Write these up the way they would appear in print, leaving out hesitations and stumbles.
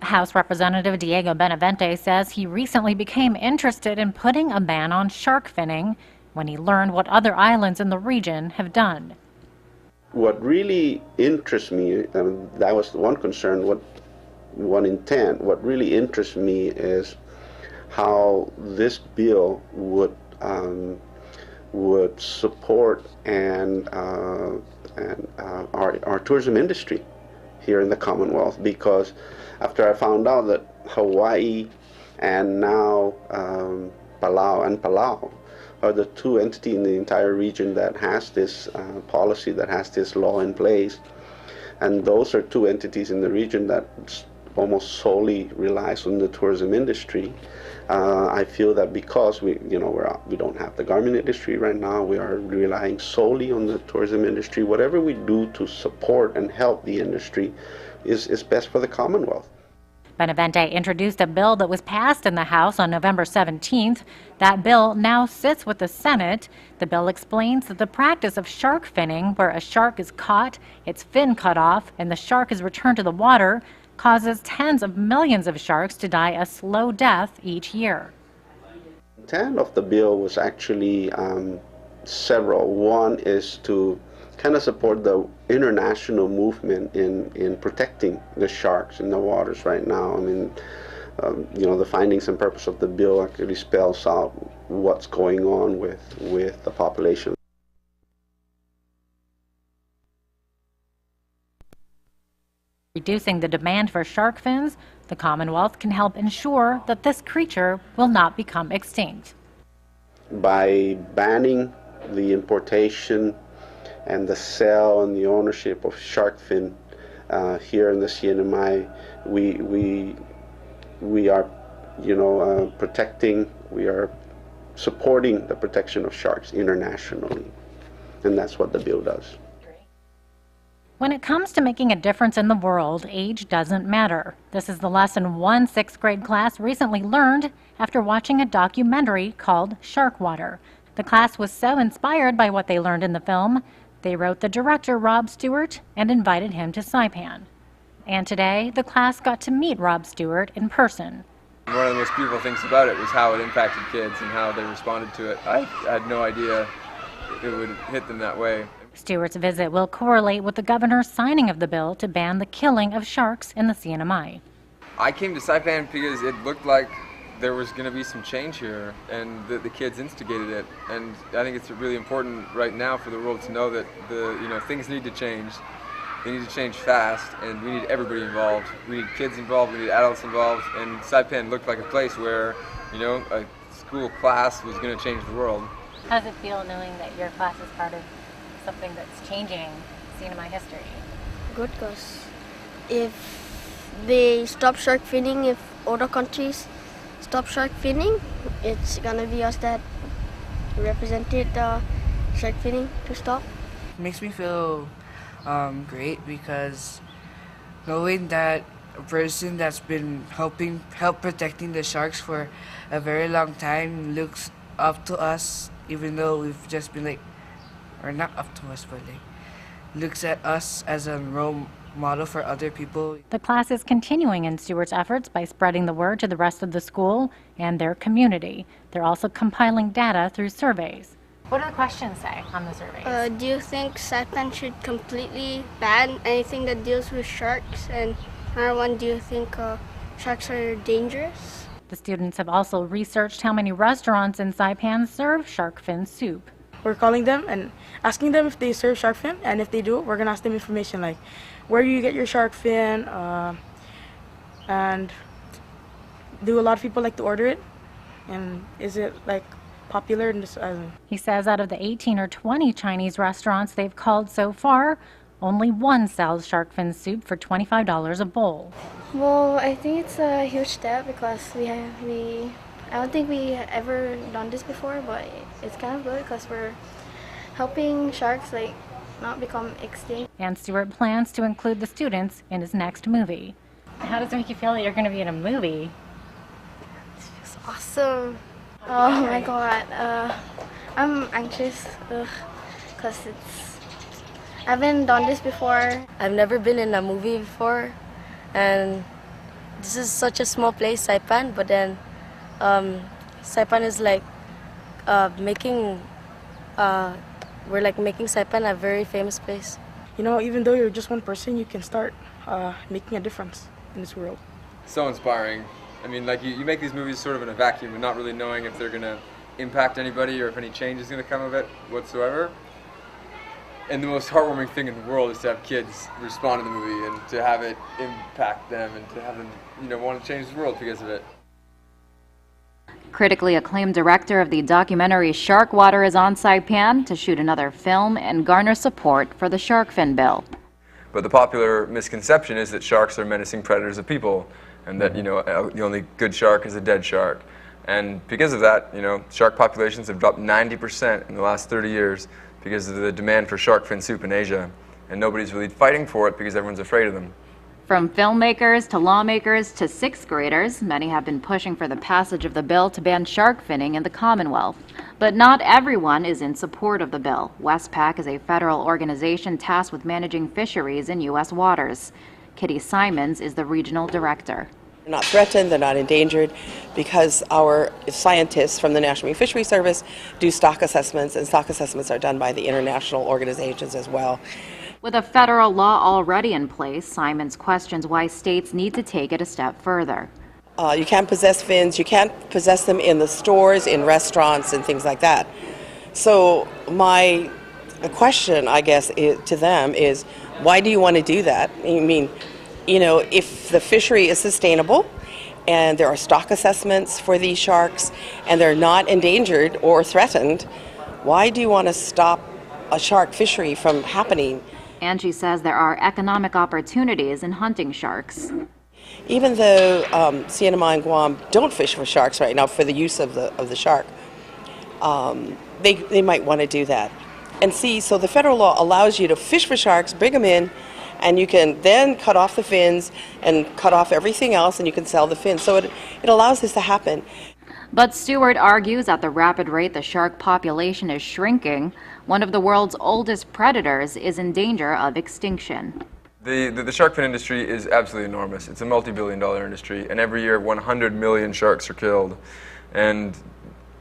House Representative Diego Benavente says he recently became interested in putting a ban on shark finning when he learned what other islands in the region have done. What really interests me, and that was one concern, one intent, what really interests me is how this bill would support our tourism industry here in the Commonwealth, because after I found out that Hawaii and now Palau are the two entities in the entire region that has this policy, that has this law in place, and those are two entities in the region that almost solely relies on the tourism industry. I feel that because we don't have the garment industry right now, we are relying solely on the tourism industry. Whatever we do to support and help the industry is best for the Commonwealth. Benavente introduced a bill that was passed in the House on November 17th. That bill now sits with the Senate. The bill explains that the practice of shark finning, where a shark is caught, its fin cut off, and the shark is returned to the water, causes tens of millions of sharks to die a slow death each year. The intent of the bill was actually several. One is to kind of support the international movement in protecting the sharks in the waters right now. I mean, the findings and purpose of the bill actually spells out what's going on with the population. Reducing the demand for shark fins, the Commonwealth can help ensure that this creature will not become extinct. By banning the importation and the sale and the ownership of shark fin here in the CNMI, we are protecting, we are supporting the protection of sharks internationally, and that's what the bill does. When it comes to making a difference in the world, age doesn't matter. This is the lesson one 6th grade class recently learned after watching a documentary called Shark Water. The class was so inspired by what they learned in the film, they wrote the director Rob Stewart and invited him to Saipan. And today, the class got to meet Rob Stewart in person. One of the most beautiful things about it was how it impacted kids and how they responded to it. I had no idea it would hit them that way. Stewart's visit will correlate with the governor's signing of the bill to ban the killing of sharks in the CNMI. I came to Saipan because it looked like there was going to be some change here, and the kids instigated it. And I think it's really important right now for the world to know that things need to change. They need to change fast, and we need everybody involved. We need kids involved, we need adults involved, and Saipan looked like a place where, a school class was going to change the world. How does it feel knowing that your class is part of something that's changing CNMI history? Good, because if they stop shark finning, if other countries stop shark finning, it's gonna be us that represented the shark finning to stop. It makes me feel great, because knowing that a person that's been help protecting the sharks for a very long time looks up to us, even though we've just been or not up to us, but looks at us as a role model for other people. The class is continuing in Stewart's efforts by spreading the word to the rest of the school and their community. They're also compiling data through surveys. What do the questions say on the surveys? Do you think Saipan should completely ban anything that deals with sharks? And another one, do you think sharks are dangerous? The students have also researched how many restaurants in Saipan serve shark fin soup. We're calling them and asking them if they serve shark fin, and if they do, we're gonna ask them information like where do you get your shark fin, and do a lot of people like to order it, and is it popular in this island? He says out of the 18 or 20 Chinese restaurants they've called so far, only one sells shark fin soup for $25 a bowl. Well, I think it's a huge step, because I don't think we ever done this before, but it's kind of good because we're helping sharks not become extinct. And Stewart plans to include the students in his next movie. How does it make you feel that you're going to be in a movie? It's awesome. Oh my god. I'm anxious because I haven't done this before. I've never been in a movie before, and this is such a small place, Saipan, but then Saipan is like making we're like making Saipan a very famous place. You know, even though you're just one person, you can start making a difference in this world. So inspiring. I mean, like you make these movies sort of in a vacuum and not really knowing if they're going to impact anybody or if any change is going to come of it whatsoever. And the most heartwarming thing in the world is to have kids respond to the movie and to have it impact them and to have them, want to change the world because of it. Critically acclaimed director of the documentary Shark Water is on Saipan to shoot another film and garner support for the shark fin bill. But the popular misconception is that sharks are menacing predators of people and that, the only good shark is a dead shark. And because of that, shark populations have dropped 90% in the last 30 years because of the demand for shark fin soup in Asia. And nobody's really fighting for it because everyone's afraid of them. From filmmakers to lawmakers to sixth graders, many have been pushing for the passage of the bill to ban shark finning in the Commonwealth. But not everyone is in support of the bill. Westpac is a federal organization tasked with managing fisheries in U.S. waters. Kitty Simons is the regional director. They're not threatened, they're not endangered, because our scientists from the National Marine Fisheries Service do stock assessments, and stock assessments are done by the international organizations as well. With a federal law already in place, Simons questions why states need to take it a step further. You can't possess fins, you can't possess them in the stores, in restaurants, and things like that. So my question, I guess, to them is, why do you want to do that? I mean, if the fishery is sustainable and there are stock assessments for these sharks and they're not endangered or threatened, why do you want to stop a shark fishery from happening? And she says there are economic opportunities in hunting sharks. Even though CNMI and Guam don't fish for sharks right now for the use of the shark, they might want to do that. And see, so the federal law allows you to fish for sharks, bring them in, and you can then cut off the fins and cut off everything else, and you can sell the fins. So it allows this to happen. But Stewart argues at the rapid rate the shark population is shrinking, one of the world's oldest predators is in danger of extinction. The shark fin industry is absolutely enormous. It's a multi-billion-dollar industry, and every year 100 million sharks are killed. And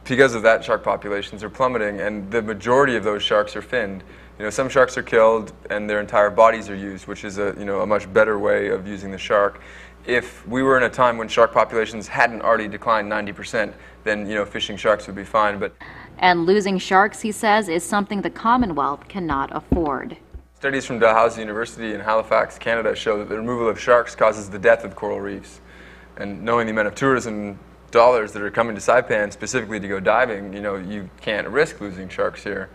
because of that, shark populations are plummeting, and the majority of those sharks are finned. Some sharks are killed and their entire bodies are used, which is a much better way of using the shark. If we were in a time when shark populations hadn't already declined 90%, then fishing sharks would be fine. And losing sharks, he says, is something the Commonwealth cannot afford. Studies from Dalhousie University in Halifax, Canada show that the removal of sharks causes the death of coral reefs. And knowing the amount of tourism dollars that are coming to Saipan specifically to go diving, you can't risk losing sharks here.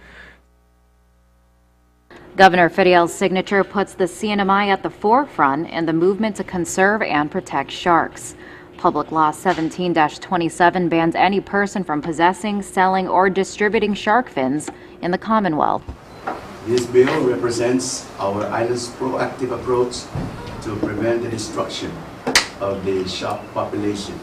Governor Fitial's signature puts the CNMI at the forefront in the movement to conserve and protect sharks. Public Law 17-27 bans any person from possessing, selling, or distributing shark fins in the Commonwealth. This bill represents our island's proactive approach to prevent the destruction of the shark population.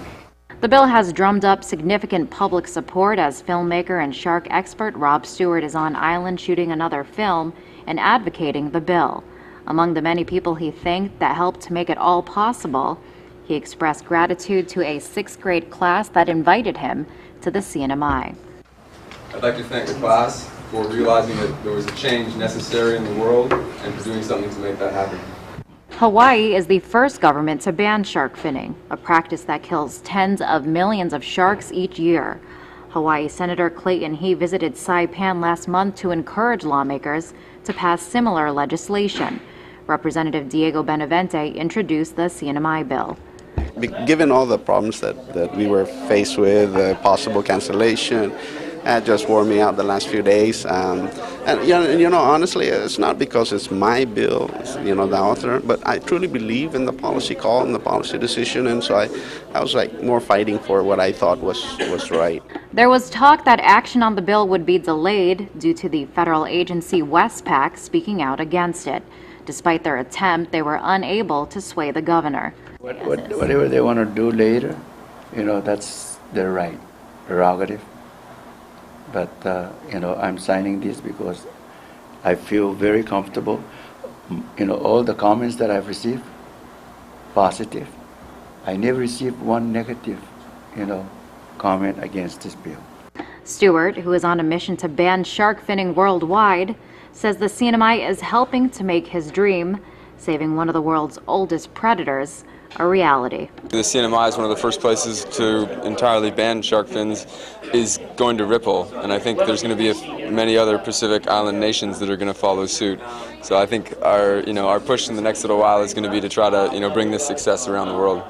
The bill has drummed up significant public support as filmmaker and shark expert Rob Stewart is on island shooting another film and advocating the bill. Among the many people he thanked that helped to make it all possible, he expressed gratitude to a sixth grade class that invited him to the CNMI. I'd like to thank the class for realizing that there was a change necessary in the world and for doing something to make that happen. Hawaii is the first government to ban shark finning, a practice that kills tens of millions of sharks each year. Hawaii Senator Clayton He visited Saipan last month to encourage lawmakers to pass similar legislation. Representative Diego Benavente introduced the CNMI bill. Given all the problems that we were faced with, possible cancellation, it just wore me out the last few days. And honestly, it's not because it's my bill, the author, but I truly believe in the policy call and the policy decision, and so I was like more fighting for what I thought was right. There was talk that action on the bill would be delayed due to the federal agency Westpac speaking out against it. Despite their attempt, they were unable to sway the governor. Whatever they want to do later, that's their right, prerogative. But, I'm signing this because I feel very comfortable. All the comments that I've received, positive. I never received one negative, comment against this bill. Stewart, who is on a mission to ban shark finning worldwide, says the CNMI is helping to make his dream, saving one of the world's oldest predators, a reality. The CNMI is one of the first places to entirely ban shark fins is going to ripple, and I think there's going to be many other Pacific Island nations that are going to follow suit. So I think our push in the next little while is going to be to try to bring this success around the world.